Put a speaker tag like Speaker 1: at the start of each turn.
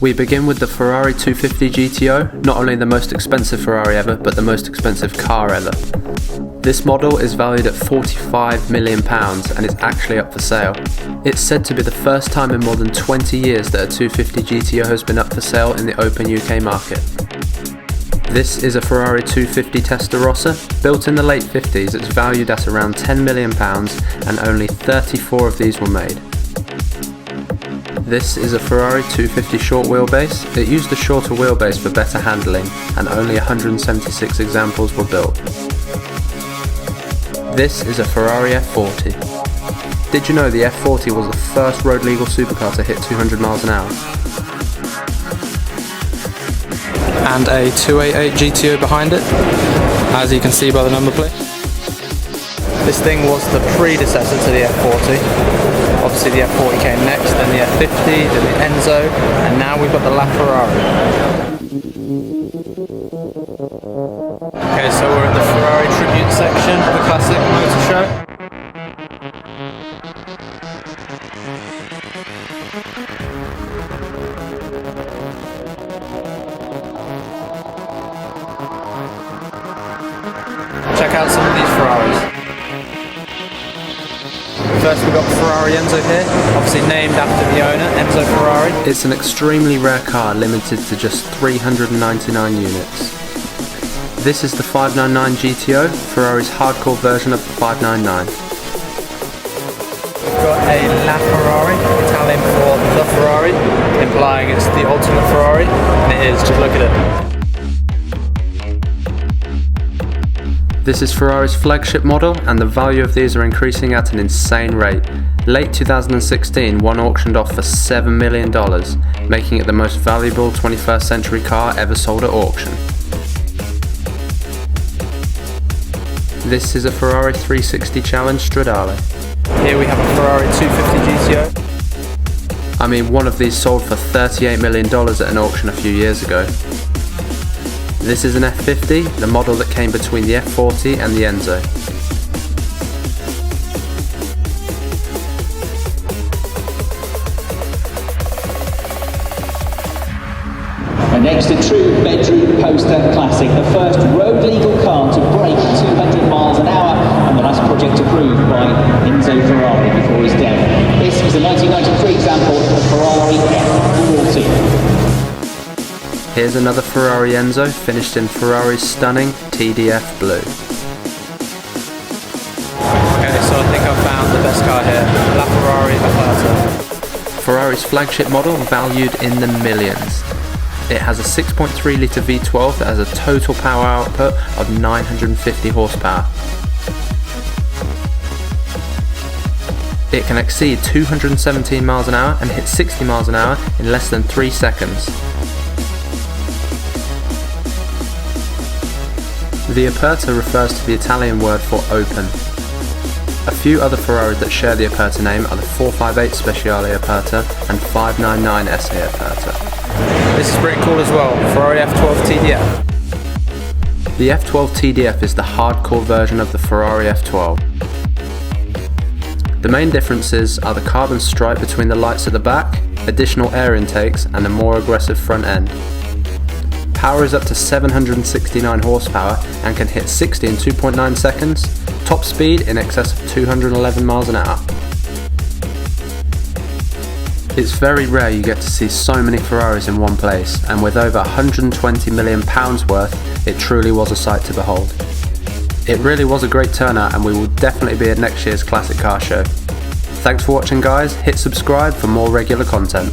Speaker 1: We begin with the Ferrari 250 GTO, not only the most expensive Ferrari ever, but the most expensive car ever. This model is valued at £45 million and is actually up for sale. It's said to be the first time in more than 20 years that a 250 GTO has been up for sale in the open UK market. This is a Ferrari 250 Testarossa. Built in the late 50s, it's valued at around £10 million and only 34 of these were made. This is a Ferrari 250 short wheelbase. It used a shorter wheelbase for better handling and only 176 examples were built. This is a Ferrari F40. Did you know the F40 was the first road legal supercar to hit 200 miles an hour?
Speaker 2: And a 288 GTO behind it, as you can see by the number plate. This thing was the predecessor to the F40. Obviously the F40 came next, then the F50, then the Enzo, and now we've got the LaFerrari. Okay, so we're in the Ferrari tribute section of the classic motor show. Check out some of these Ferraris. First we've got Ferrari Enzo here, obviously named after the owner, Enzo Ferrari.
Speaker 1: It's an extremely rare car, limited to just 399 units. This is the 599 GTO, Ferrari's hardcore version of the 599.
Speaker 2: We've got a LaFerrari, Italian for the Ferrari, implying it's the ultimate Ferrari, and it is, just look at it.
Speaker 1: This is Ferrari's flagship model, and the value of these are increasing at an insane rate. Late 2016, one auctioned off for $7 million, making it the most valuable 21st century car ever sold at auction. This is a Ferrari 360 Challenge Stradale.
Speaker 2: Here we have a Ferrari 250 GTO.
Speaker 1: I mean, one of these sold for $38 million at an auction a few years ago. This is an F50, the model that came between the F40 and the Enzo.
Speaker 3: And next, a true bedroom poster classic, the first road legal car to break 200 miles an hour, and the last project approved by Enzo Ferrari before his death. This is a 1993 example of the Ferrari F40.
Speaker 1: Here's another Ferrari Enzo, finished in Ferrari's stunning TDF blue.
Speaker 2: Okay, so I think I've found the best car here, LaFerrari Aperta.
Speaker 1: Ferrari's flagship model, valued in the millions. It has a 6.3 litre V12 that has a total power output of 950 horsepower. It can exceed 217 miles an hour and hit 60 miles an hour in less than 3 seconds. The Aperta refers to the Italian word for open. A few other Ferraris that share the Aperta name are the 458 Speciale Aperta and 599 SA Aperta.
Speaker 2: This is pretty cool as well, Ferrari F12 TDF.
Speaker 1: The F12 TDF is the hardcore version of the Ferrari F12. The main differences are the carbon stripe between the lights at the back, additional air intakes, and a more aggressive front end. Power is up to 769 horsepower and can hit 60 in 2.9 seconds, top speed in excess of 211 miles an hour. It's very rare you get to see so many Ferraris in one place, and with over £120 million worth, it truly was a sight to behold. It really was a great turnout, and we will definitely be at next year's Classic Car Show. Thanks for watching guys, hit subscribe for more regular content.